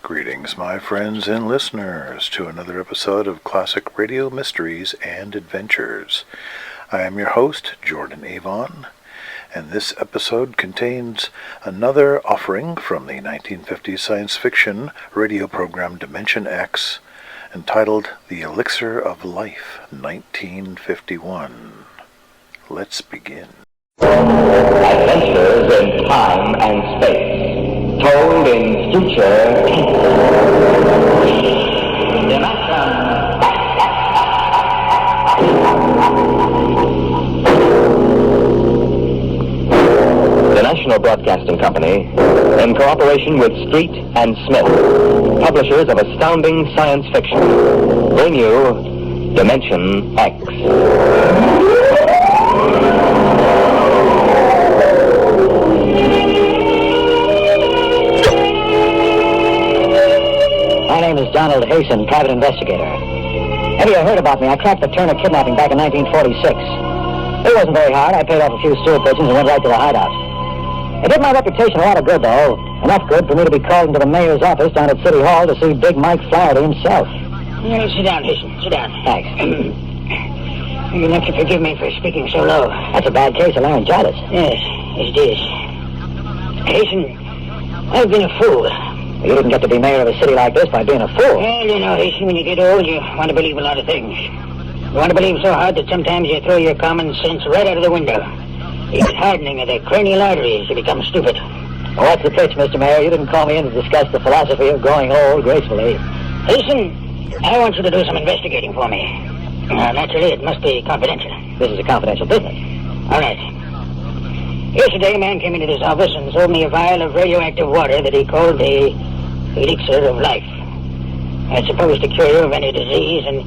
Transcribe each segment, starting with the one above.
Greetings, my friends and listeners, to another episode of Classic Radio Mysteries and Adventures. I am your host, Jordan Avon, and this episode contains another offering from the 1950s science fiction radio program Dimension X, entitled The Elixir of Life, 1951. Let's begin. Adventures in time and space, told in future dimension. The National Broadcasting Company, in cooperation with Street and Smith, publishers of astounding science fiction, bring you Dimension X. My name is Donald Hasten, private investigator. Have you heard about me? I cracked the Turner kidnapping back in 1946. It wasn't very hard. I paid off a few stool pigeons and went right to the hideout. It did my reputation a lot of good, though. Enough good for me to be called into the mayor's office down at City Hall to see Big Mike Flaherty himself. Well, sit down, Hasten. Sit down. Thanks. You'll have to forgive me for speaking so low. That's a bad case of laryngitis. Yes, it is. Hasten, I've been a fool. You didn't get to be mayor of a city like this by being a fool. Well, you know, Hasten, when you get old, you want to believe a lot of things. You want to believe so hard that sometimes you throw your common sense right out of the window. You get hardening of the cranial arteries. You become stupid. Well, what's the pitch, Mr. Mayor? You didn't call me in to discuss the philosophy of growing old gracefully. Hasten, I want you to do some investigating for me. Naturally, it must be confidential. This is a confidential business. All right. Yesterday, a man came into this office and sold me a vial of radioactive water that he called the Elixir of Life. It's supposed to cure you of any disease and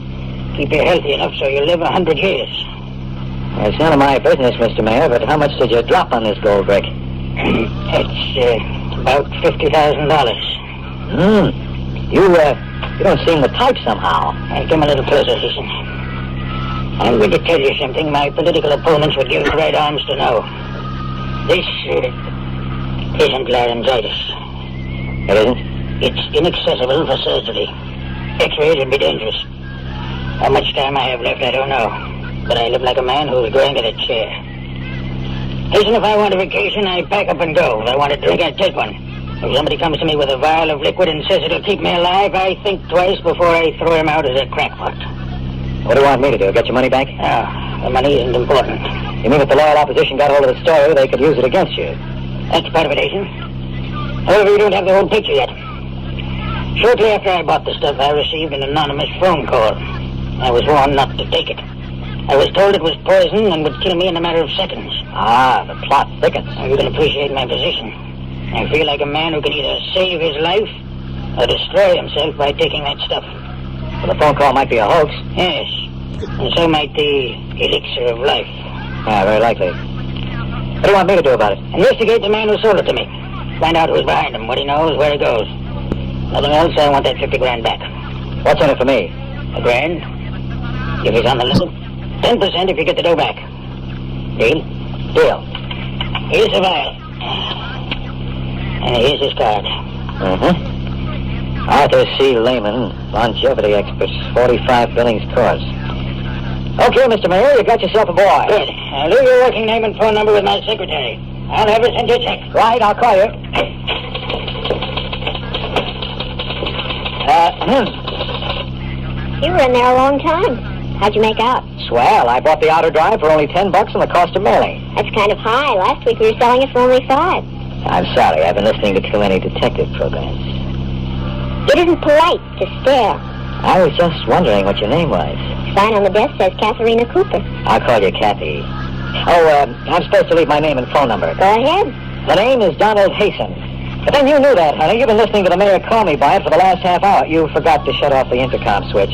keep you healthy enough so you'll live 100 years. Well, it's none of my business, Mr. Mayor, but how much did you drop on this gold brick? It's about $50,000. You don't seem the type somehow. Come a little closer, Hasten. I'm going to tell you something my political opponents would give the right arms to know. This isn't laryngitis. It isn't? It's inaccessible for surgery. X-rays would be dangerous. How much time I have left, I don't know. But I live like a man who's going to the chair. Hasten, if I want a vacation, I pack up and go. If I want a drink, I take one. If somebody comes to me with a vial of liquid and says it'll keep me alive, I think twice before I throw him out as a crackpot. What do you want me to do? Get your money back? No, the money isn't important. You mean if the loyal opposition got hold of the story, they could use it against you? That's part of it, Hasten. However, you don't have the whole picture yet. Shortly after I bought the stuff, I received an anonymous phone call. I was warned not to take it. I was told it was poison and would kill me in a matter of seconds. Ah, the plot thickens. You can appreciate my position. I feel like a man who can either save his life or destroy himself by taking that stuff. Well, the phone call might be a hoax. Yes, and so might the Elixir of Life. Yeah, very likely. What do you want me to do about it? Investigate the man who sold it to me. Find out who's behind him, what he knows, where he goes. Nothing else, I want that 50 grand back. What's in it for me? $1 grand? If he's on the list, 10% if you get the dough back. Deal? Deal. Here's the vial. And here's his card. Arthur C. Lehman, longevity expert, 45 Billings course. Okay, Mr. Mayor, you got yourself a boy. Good. I'll leave your working name and phone number with my secretary. I'll have her send you a check. Right, I'll call you. You were in there a long time. How'd you make out? Swell. I bought the outer drive for only $10 and the cost of mailing. That's kind of high. Last week we were selling it for only $5. I'm sorry. I've been listening to too many detective programs. It isn't polite to stare. I was just wondering what your name was. Sign on the desk says Katharina Cooper. I'll call you Kathy. Oh, I'm supposed to leave my name and phone number. Go ahead. The name is Donald Hasten. But then you knew that, honey. You've been listening to the mayor call me by it for the last half hour. You forgot to shut off the intercom switch.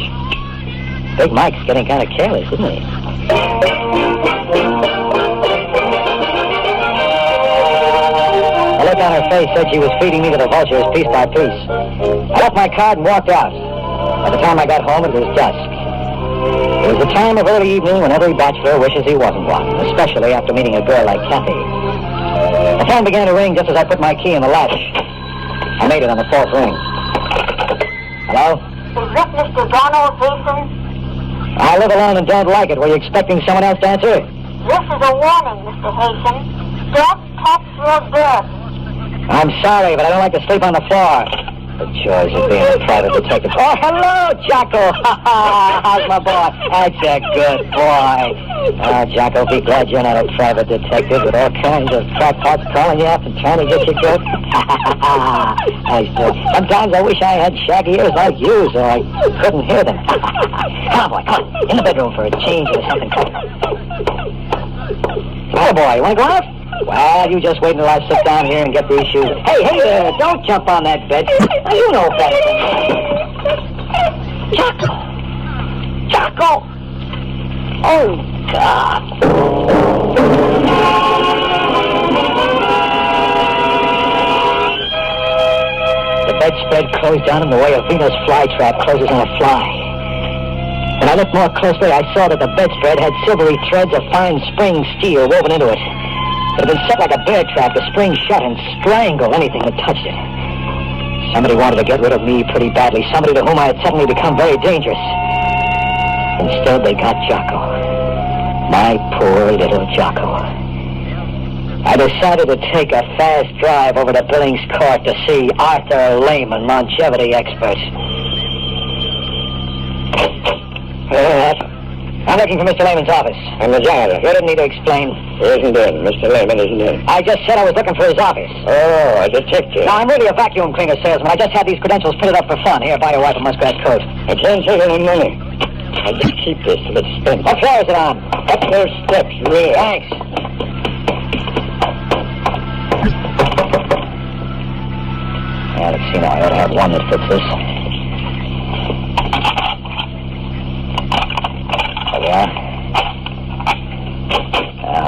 Big Mike's getting kind of careless, isn't he? The look on her face said she was feeding me to the vultures piece by piece. I left my card and walked out. By the time I got home, it was dusk. It was the time of early evening when every bachelor wishes he wasn't one, especially after meeting a girl like Kathy. The phone began to ring just as I put my key in the latch. I made it on the fourth ring. Hello? Is this Mr. Donald Hasten? I live alone and don't like it. Were you expecting someone else to answer? This is a warning, Mr. Hasten. Don't touch your bed. I'm sorry, but I don't like to sleep on the floor. The joys of being a private detective. Oh, hello, Jocko. How's my boy? That's a good boy. Jocko, be glad you're not a private detective with all kinds of crackpots calling you up and trying to get you killed. Sometimes I wish I had shaggy ears like you so I couldn't hear them. Come on, boy, come on. In the bedroom for a change or something. Oh, boy, you want to go out? Well, you just wait until I sit down here and get these shoes. Hey, don't jump on that bed. You know better than that. Jocko! Oh, God. The bedspread closed down in the way a Venus flytrap closes on a fly. When I looked more closely, I saw that the bedspread had silvery threads of fine spring steel woven into it. It had been set like a bear trap to spring shut and strangle anything that touched it. Somebody wanted to get rid of me pretty badly, somebody to whom I had suddenly become very dangerous. Instead, they got Jocko. My poor little Jocko. I decided to take a fast drive over to Billings Court to see Arthur Lehman, longevity expert. I'm looking for Mr. Lehman's office. I'm the janitor. You didn't need to explain. He isn't in. Mr. Lehman isn't in. I just said I was looking for his office. Oh, a detective. No, I'm really a vacuum cleaner salesman. I just had these credentials printed up for fun. Here, buy your wife a muskrat coat. I can't take any money. I'll just keep this till it's spent. What floor is it on? Up those steps, rear. Thanks. Yeah, let's see now. I ought to have one that fits this. There we are.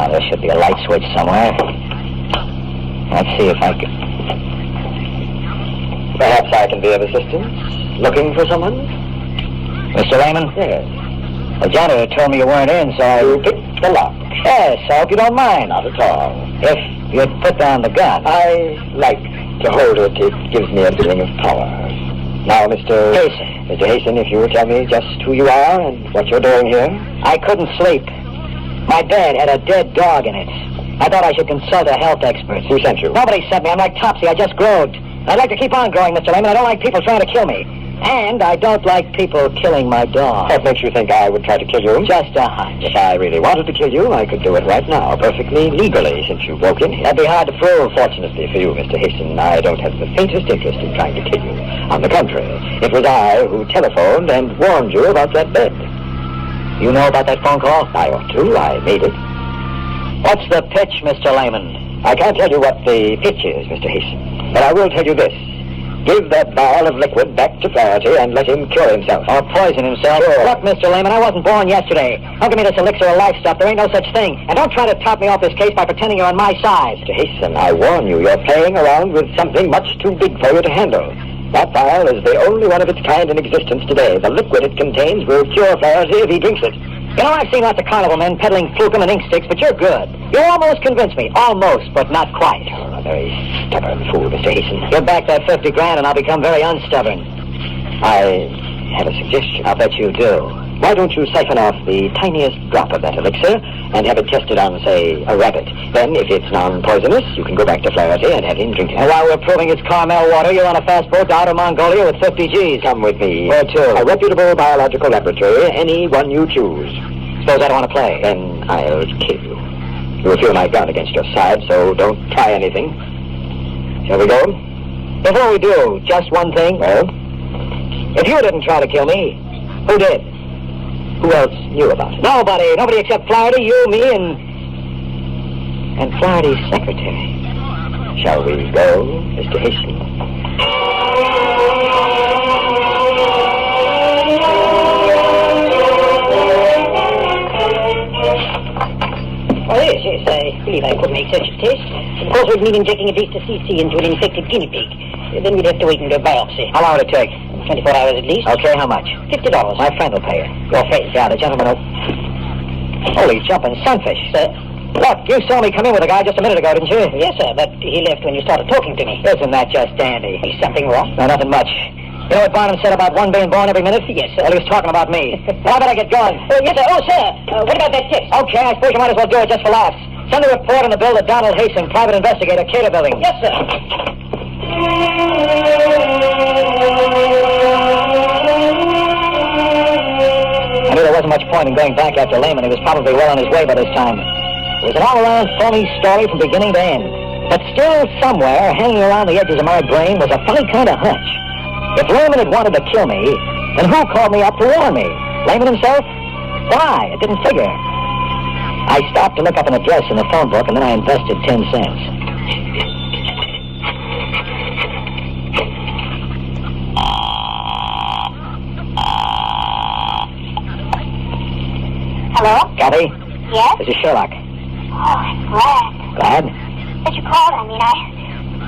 There should be a light switch somewhere. Let's see if I can... Perhaps I can be of assistance. Looking for someone? Mr. Lehman? Yes. The janitor told me you weren't in, so I... You picked the lock. Yes, I hope you don't mind. Not at all. If you'd put down the gun. I like to hold it. It gives me a feeling of power. Now, Mr. Hasten. Mr. Hasten, if you will tell me just who you are and what you're doing here. I couldn't sleep. My bed had a dead dog in it. I thought I should consult a health expert. Who sent you? Nobody sent me. I'm like Topsy. I just growed. I'd like to keep on growing, Mr. Lehman. I don't like people trying to kill me. And I don't like people killing my dog. What makes you think I would try to kill you? Just a hunch. If I really wanted to kill you, I could do it right now, perfectly legally, since you broke in here. That'd be hard to prove. Fortunately for you, Mr. Hasten, I don't have the faintest interest in trying to kill you. On the contrary, it was I who telephoned and warned you about that bed. You know about that phone call? I ought to. I made it. What's the pitch, Mr. Lehman? I can't tell you what the pitch is, Mr. Hasten, but I will tell you this. Give that vial of liquid back to Flaherty and let him cure himself. Or poison himself. Sure. Look, Mr. Lehman, I wasn't born yesterday. Don't give me this elixir of life stuff. There ain't no such thing. And don't try to top me off this case by pretending you're on my side. Mr. Hasten, I warn you, you're playing around with something much too big for you to handle. That vial is the only one of its kind in existence today. The liquid it contains will cure Flaherty if he drinks it. You know, I've seen lots of carnival men peddling flukum and ink sticks, but you're good. You almost convinced me. Almost, but not quite. You're a very stubborn fool, Mr. Hasten. Give back that 50 grand and I'll become very unstubborn. I have a suggestion. I'll bet you do. Why don't you siphon off the tiniest drop of that elixir and have it tested on, say, a rabbit? Then, if it's non-poisonous, you can go back to Flaherty and have him drink it. And while we're proving it's Carmel water, you're on a fast boat to outer Mongolia with 50 G's. Come with me. Where to? A reputable biological laboratory, any one you choose. Suppose I don't want to play. Then I'll kill you. You'll feel my gun against your side, so don't try anything. Shall we go? Before we do, just one thing. Well? If you didn't try to kill me, who did? Who else knew about it? Nobody. Nobody except Flaherty, you, me, and Flaherty's secretary. Shall we go, Mr. Hasten? Well, yes, I believe I could make such a test. Of course, we'd need injecting at least a cc into an infected guinea pig. Then we'd have to wait and do a biopsy. How long would it take? 24 hours at least. Okay, how much? $50. My friend will pay her. Your friend? Yeah, the gentleman who... Holy jumping sunfish. Sir? Look, you saw me come in with a guy just a minute ago, didn't you? Yes, sir, but he left when you started talking to me. Isn't that just dandy? Is something wrong? No, nothing much. You know what Barnum said about one being born every minute? Yes, sir. Well, he was talking about me. Well, I better get going. Yes, sir. Oh, sir. What about that tip? Okay, I suppose you might as well do it just for laughs. Send a report on the bill to Donald Hasten, private investigator, Cater Building. Yes, sir. I knew there wasn't much point in going back after Lehman. He was probably well on his way by this time. It was an all-around phony story from beginning to end. But still somewhere, hanging around the edges of my brain, was a funny kind of hunch. If Lehman had wanted to kill me, then who called me up to warn me? Lehman himself? Why? It didn't figure. I stopped to look up an address in the phone book, and then I invested 10 cents. Hello? Kathy? Yes? This is Sherlock. Oh, I'm glad. Glad? That you called,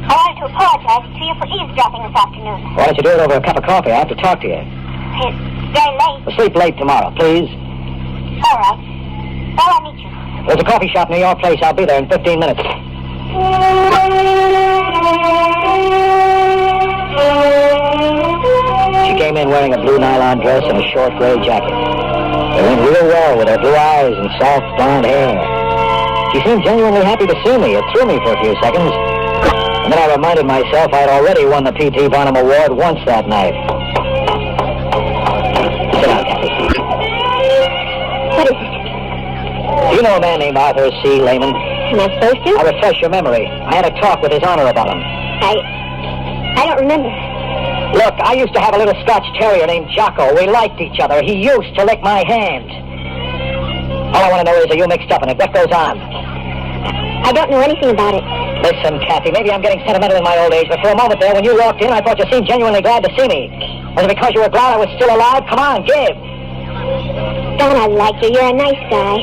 I wanted to apologize to you for eavesdropping this afternoon. Why don't you do it over a cup of coffee? I have to talk to you. It's very late. Well, sleep late tomorrow, please. All right. Well, I'll meet you. There's a coffee shop near your place. I'll be there in 15 minutes. She came in wearing a blue nylon dress and a short gray jacket. They went real well with her blue eyes and soft blonde hair. She seemed genuinely happy to see me. It threw me for a few seconds. And then I reminded myself I'd already won the P.T. Barnum Award once that night. Sit down, Kathy. What is it? Do you know a man named Arthur C. Lehman? Am I supposed to? I'll refresh your memory. I had a talk with His Honor about him. I don't remember. Look, I used to have a little Scotch terrier named Jocko. We liked each other. He used to lick my hand. All I want to know is, are you mixed up in it? What goes on? I don't know anything about it. Listen, Kathy, maybe I'm getting sentimental in my old age, but for a moment there, when you walked in, I thought you seemed genuinely glad to see me. Was it because you were glad I was still alive? Come on, give. Don, I like you. You're a nice guy.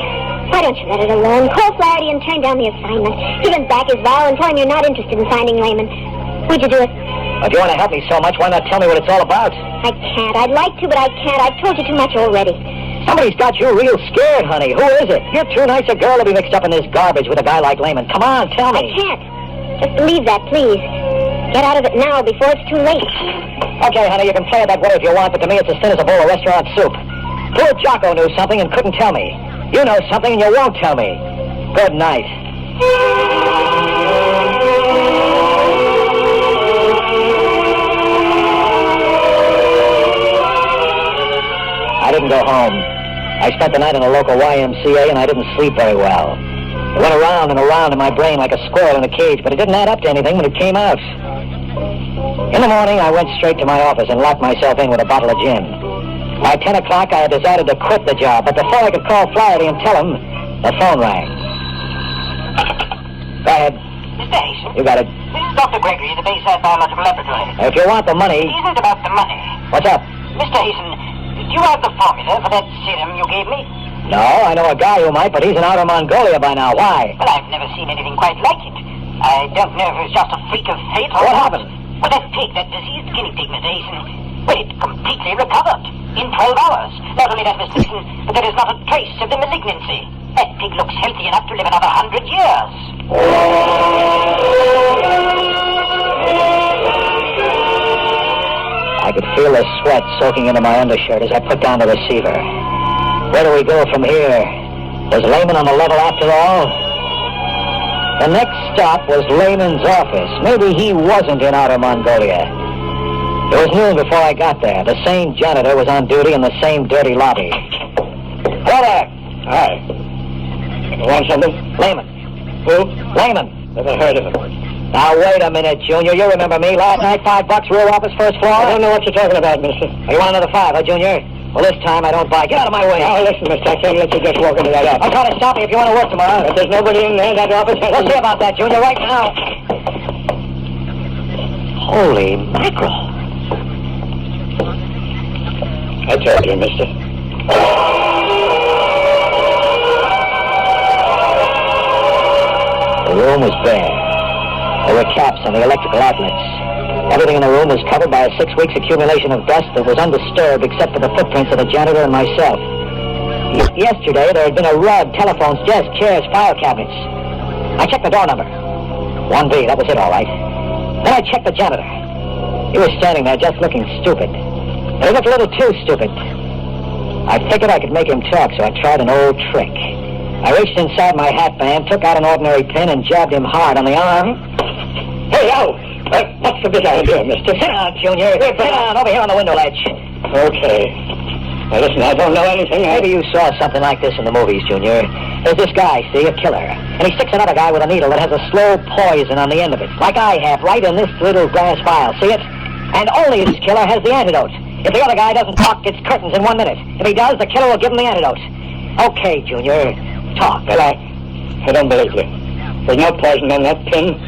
Why don't you let it alone? Call Flaherty and turn down the assignment. Give him back his vow and tell him you're not interested in finding Lehman. Would you do it? If you want to help me so much, why not tell me what it's all about? I can't. I'd like to, but I can't. I've told you too much already. Somebody's got you real scared, honey. Who is it? You're too nice a girl to be mixed up in this garbage with a guy like Lehman. Come on, tell I me. can't. Just believe that, please. Get out of it now before it's too late. Okay, honey, you can play it that way if you want, but to me it's as thin as a bowl of restaurant soup. Poor Jocko knew something and couldn't tell me. You know something and you won't tell me. Good night. I didn't go home. I spent the night in a local YMCA and I didn't sleep very well. It went around and around in my brain like a squirrel in a cage, but it didn't add up to anything when it came out. In the morning, I went straight to my office and locked myself in with a bottle of gin. By 10 o'clock, I had decided to quit the job, but before I could call Flaherty and tell him, the phone rang. Go ahead. Mr. Hasten? You got it. This is Dr. Gregory, the Bayside Biological Laboratory. If you want the money... It isn't about the money. What's up? Mr. Hasten, do you have the formula for that serum you gave me? No, I know a guy who might, but he's in outer Mongolia by now. Why? Well, I've never seen anything quite like it. I don't know if it was just a freak of fate or... What happened? Well, that pig, that diseased guinea pig, Mr. Hasten, well, it completely recovered in 12 hours. Not only that, Mr. Hasten, but there is not a trace of the malignancy. That pig looks healthy enough to live another 100 years. I could feel the sweat soaking into my undershirt as I put down the receiver. Where do we go from here? Was Lehman on the level after all? The next stop was Lehman's office. Maybe he wasn't in outer Mongolia. It was noon before I got there. The same janitor was on duty in the same dirty lobby. Hello there. Hi. You want something? Lehman. Who? Lehman. Never heard of him. Now, wait a minute, Junior. You remember me. Last night, $5, rear office, first floor. I don't know what you're talking about, mister. You want another $5, huh, Junior? Well, this time I don't buy. Get out of my way. Now, listen, mister, I can't let you just walk into that office. I'll try to stop you if you want to work tomorrow. If there's nobody in there, that office has... We'll see about that, Junior, right now. Holy mackerel. I told you, mister. The room was bare. There were caps on the electrical outlets. Everything in the room was covered by a 6 weeks accumulation of dust that was undisturbed except for the footprints of the janitor and myself. Yesterday, there had been a rug, telephones, desks, chairs, file cabinets. I checked the door number. 1B, that was it, all right. Then I checked the janitor. He was standing there just looking stupid. And he looked a little too stupid. I figured I could make him talk, so I tried an old trick. I reached inside my hat band, took out an ordinary pin, and jabbed him hard on the arm. Hey, ow! What's the big idea, mister? Sit down, Junior. Sit down, over here on the window ledge. Okay. Now, listen, I don't know anything. Maybe you saw something like this in the movies, Junior. There's this guy, see, a killer. And he sticks another guy with a needle that has a slow poison on the end of it, like I have, right in this little glass vial. See it? And only this killer has the antidote. If the other guy doesn't talk, it's curtains in 1 minute. If he does, the killer will give him the antidote. Okay, Junior, talk. Well, I don't believe you. There's no poison in that pin.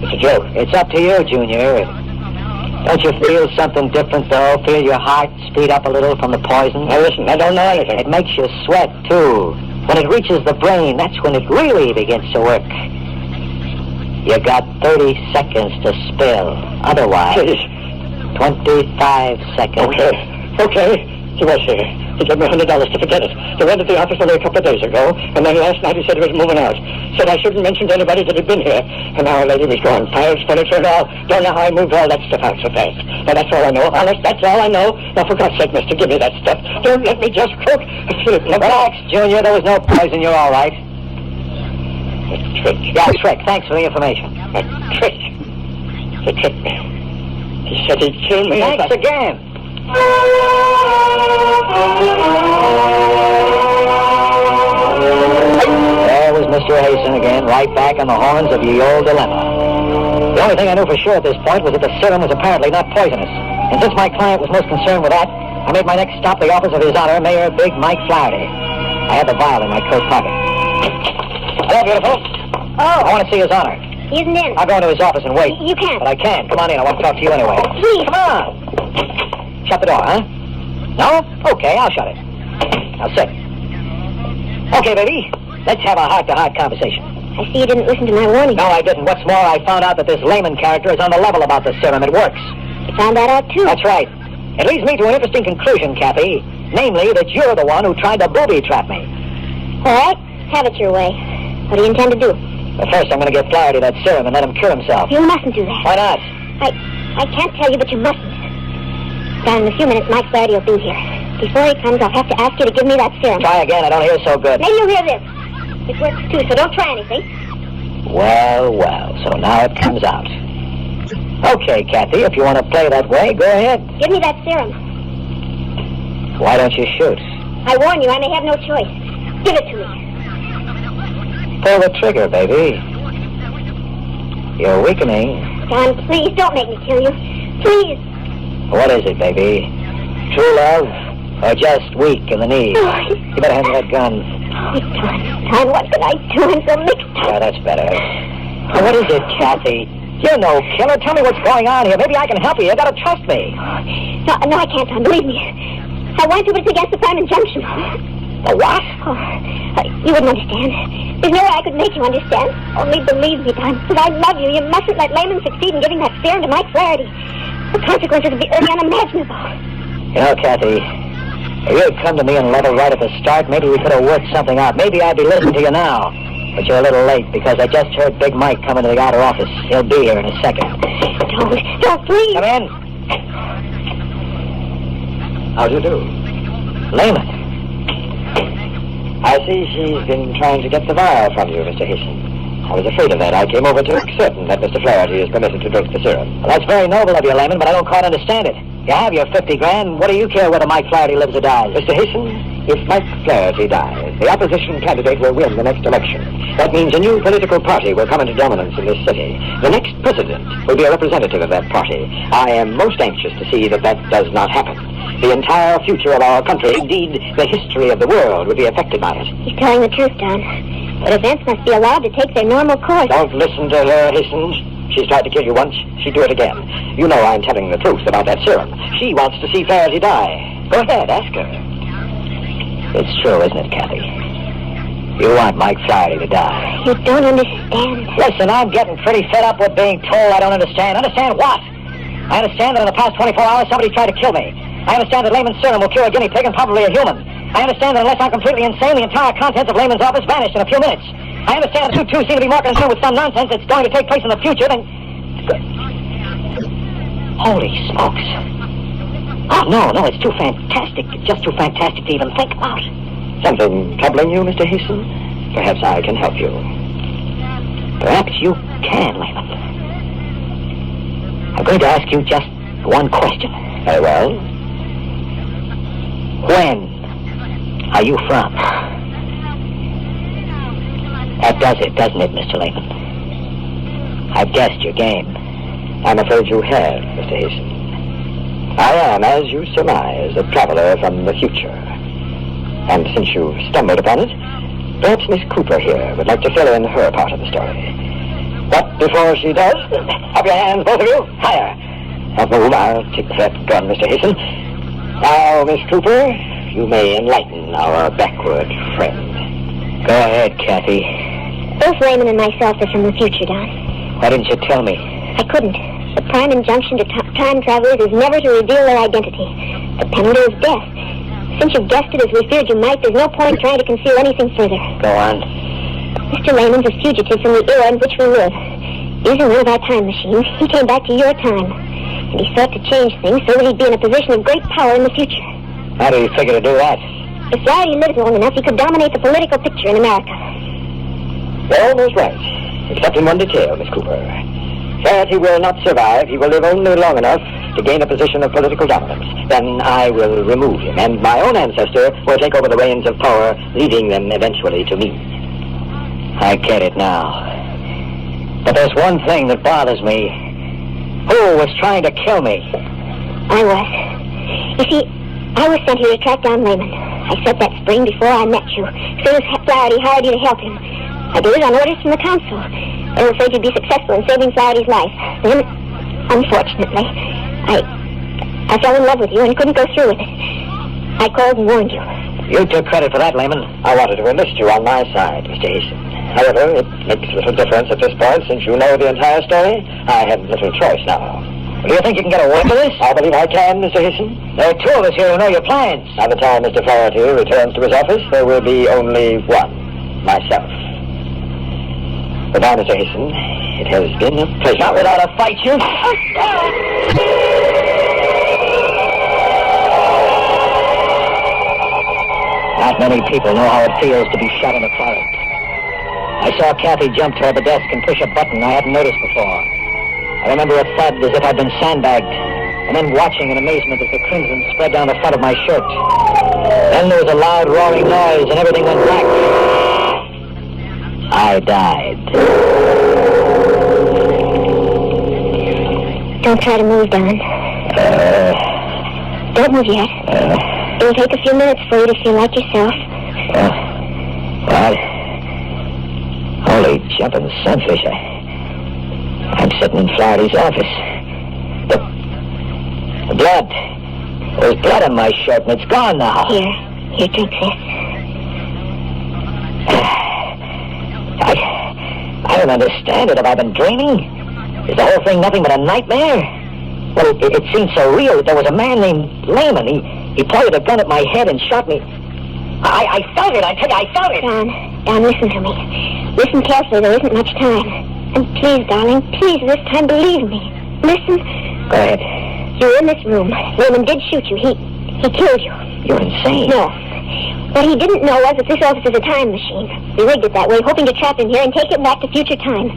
It's a joke. It's up to you, Junior. Don't you feel something different, though? Feel your heart speed up a little from the poison? Now, listen, I don't know anything. It makes you sweat, too. When it reaches the brain, that's when it really begins to work. You got 30 seconds to spill. Otherwise, Please. 25 seconds. Okay. He was here. He gave me $100 to forget it. He went to the office only a couple of days ago, and then last night he said he was moving out. Said I shouldn't mention to anybody that he'd been here. An hour later he was gone. Files, furniture, and all. Don't know how I moved all that stuff out so fast. Now that's all I know. Honest, that's all I know. Now for God's sake, mister, give me that stuff. Don't let me just croak. Relax, Junior. There was no poison. You're all right. A trick. Yeah, trick. Thanks for the information. A trick. He tricked me. He said he'd kill me. Thanks again. There was Mr. Hasten again, right back on the horns of ye old dilemma. The only thing I knew for sure at this point was that the serum was apparently not poisonous. And since my client was most concerned with that, I made my next stop the office of His Honor, Mayor Big Mike Flaherty. I had the vial in my coat pocket. Hello, beautiful. Oh. I want to see His Honor. He isn't in. I'll go into his office and wait. You can't. But I can. Come on in. I want to talk to you anyway. Please. Come on. Shut the door, huh? No? Okay, I'll shut it. Now sit. Okay, baby. Let's have a heart-to-heart conversation. I see you didn't listen to my warning. No, I didn't. What's more, I found out that this layman character is on the level about the serum. It works. You found that out, too. That's right. It leads me to an interesting conclusion, Kathy. Namely, that you're the one who tried to booby-trap me. All right. Have it your way. What do you intend to do? But first, I'm going to get Flaherty that serum and let him kill himself. You mustn't do that. Why not? I can't tell you, but you mustn't. Down in a few minutes, Mike Flaherty will be here. Before he comes, I'll have to ask you to give me that serum. Try again. I don't hear so good. Maybe you'll hear this. It works, too, so don't try anything. Well, so now it comes out. Okay, Kathy, if you want to play that way, go ahead. Give me that serum. Why don't you shoot? I warn you, I may have no choice. Give it to me. Pull the trigger, baby. You're weakening. Don, please, don't make me kill you. Please. What is it, baby? True love or just weak in the knees? You better hand me that gun. Don, what could I do? I'm so mixed up. Yeah, that's better. Now, what is it, Kathy? You're no killer. Tell me what's going on here. Maybe I can help you. You gotta trust me. No, I can't, Don. Believe me. I want to, but it's against the prime injunction. The what? Oh, you wouldn't understand. There's no way I could make you understand. Only believe me, Don. Because I love you. You mustn't let Layman succeed in giving that serum to Mike Flaherty. The consequences would be unimaginable. You know, Kathy, if you had come to me and leveled right at the start, maybe we could have worked something out. Maybe I'd be listening to you now. But you're a little late because I just heard Big Mike come into the outer office. He'll be here in a second. Don't, please. Come in. How do you do? Layman. I see she's been trying to get the vial from you, Mr. Hasten. I was afraid of that. I came over to make certain that Mr. Flaherty is permitted to drink the serum. Well, that's very noble of you, Layman, but I don't quite understand it. You have your 50 grand. What do you care whether Mike Flaherty lives or dies? Mr. Hasten, if Mike Flaherty dies, the opposition candidate will win the next election. That means a new political party will come into dominance in this city. The next president will be a representative of that party. I am most anxious to see that that does not happen. The entire future of our country, indeed the history of the world, will be affected by it. He's telling the truth, Don. But events must be allowed to take their normal course. Don't listen to her, Hasten. She's tried to kill you once. She'd do it again. You know I'm telling the truth about that serum. She wants to see Flaherty die. Go ahead, ask her. It's true, isn't it, Kathy? You want Mike Flaherty to die. You don't understand. Listen, I'm getting pretty fed up with being told I don't understand. Understand what? I understand that in the past 24 hours somebody tried to kill me. I understand that Layman's serum will cure a guinea pig and probably a human. I understand that unless I'm completely insane, the entire contents of Layman's office vanish in a few minutes. I understand that you two seem to be more concerned with some nonsense that's going to take place in the future than... Holy smokes. Oh, no, it's too fantastic. It's just too fantastic to even think about. Something troubling you, Mr. Hasten? Perhaps I can help you. Perhaps you can, Lehman. I'm going to ask you just one question. Very well. When are you from? That does it, doesn't it, Mr. Lehman? I've guessed your game. I'm afraid you have, Mr. Hasten. I am, as you surmise, a traveler from the future. And since you've stumbled upon it, perhaps Miss Cooper here would like to fill in her part of the story. But before she does, up your hands, both of you. Higher. Now move. I'll take that gun, Mr. Hasten. Now, Miss Cooper, you may enlighten our backward friend. Go ahead, Kathy. Both Raymond and myself are from the future, Don. Why didn't you tell me? I couldn't. The prime injunction to time travelers is never to reveal their identity. The penalty is death. Since you've guessed it as we feared you might, there's no point trying to conceal anything further. Go on. Mr. Lehman's a fugitive from the era in which we live. Using one of our time machines, he came back to your time. And he sought to change things so that he'd be in a position of great power in the future. How do you figure to do that? If Flaherty lived long enough, he could dominate the political picture in America. You're almost right, except in one detail, Miss Cooper. Flaherty will not survive. He will live only long enough to gain a position of political dominance. Then I will remove him, and my own ancestor will take over the reins of power, leading them eventually to me. I get it now. But there's one thing that bothers me. Who was trying to kill me? I was. You see, I was sent here to track down Lehman. I set that spring before I met you. As soon as Flaherty hired you to help him. I did it on orders from the council. They were afraid you'd be successful in saving Flaherty's life. Then, unfortunately, I fell in love with you and couldn't go through with it. I called and warned you. You took credit for that, Lehman. I wanted to enlist you on my side, Mr. Hasten. However, it makes little difference at this point. Since you know the entire story, I have little choice now. Do you think you can get away with this? I believe I can, Mr. Hasten. There are two of us here who know your plans. By the time Mr. Flaherty returns to his office, there will be only one, myself. Goodbye, Mr. Hasten. It has been a pleasure. Not without a fight, you. Not many people know how it feels to be shot in the forest. I saw Kathy jump toward the desk and push a button I hadn't noticed before. I remember a thud as if I'd been sandbagged, and then watching in amazement as the crimson spread down the front of my shirt. Then there was a loud roaring noise and everything went black. I died. Don't try to move, Don. Don't move yet. It'll take a few minutes for you to feel like yourself. What? Holy jumping sunfish. I'm sitting in Flaherty's office. The blood. There's blood on my shirt and it's gone now. Here, drink this. I don't understand it. Have I been dreaming? Is the whole thing nothing but a nightmare? Well, it seemed so real that there was a man named Lehman. He pointed a gun at my head and shot me. I felt it. I tell you, I felt it. Don, listen to me. Listen carefully. There isn't much time. And please, darling, please, this time believe me. Listen. Go ahead. You were in this room. Lehman did shoot you. He killed you. You're insane. No. What he didn't know was that this office is a time machine. We rigged it that way, hoping to trap him here and take him back to future time.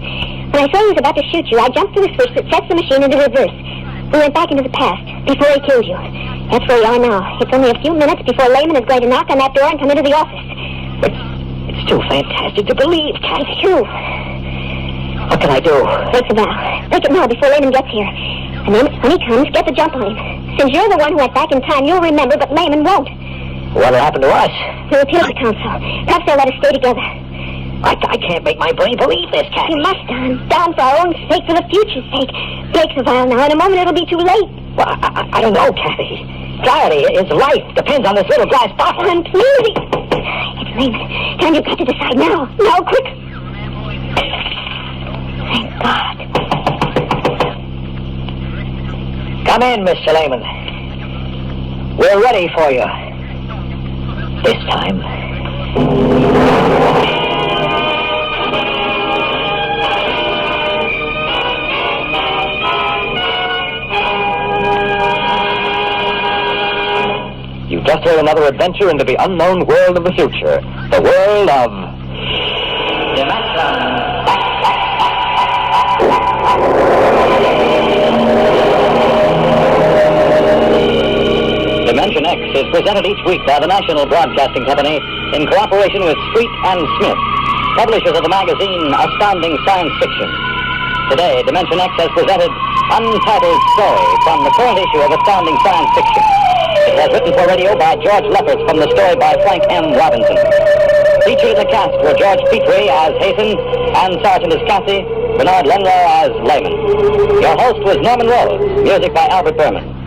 When I saw he was about to shoot you, I jumped to the switch that sets the machine into reverse. We went back into the past, before he killed you. That's where you are now. It's only a few minutes before Lehman is going to knock on that door and come into the office. It's too fantastic to believe, Kat. It's true. What can I do? Break the bell. Break it now before Lehman gets here. And then, when he comes, get the jump on him. Since you're the one who went back in time, you'll remember, but Lehman won't. What'll happen to us? He'll appeal to council. Perhaps they'll let us stay together. I can't make my brain believe this, Kat. You must, Don. Don, for our own sake, for the future's sake. Break the vial now. In a moment, it'll be too late. Well, I don't know, Kathy. Flaherty, his life depends on this little glass bottle. Don, please. It's Lehman. Don, you've got to decide now. Now, quick. Thank God. Come in, Mr. Lehman. We're ready for you. This time. You just heard another adventure into the unknown world of the future. The world of... Dimension X is presented each week by the National Broadcasting Company in cooperation with Street and Smith, publishers of the magazine Astounding Science Fiction. Today, Dimension X has presented Untitled Story from the current issue of Astounding Science Fiction. It was written for radio by George Lefferts from the story by Frank M. Robinson. Featured in the cast were George Petrie as Hasten, Ann Sargent as Cassie, Bernard Lenrow as Layman. Your host was Norman Rose, music by Albert Berman.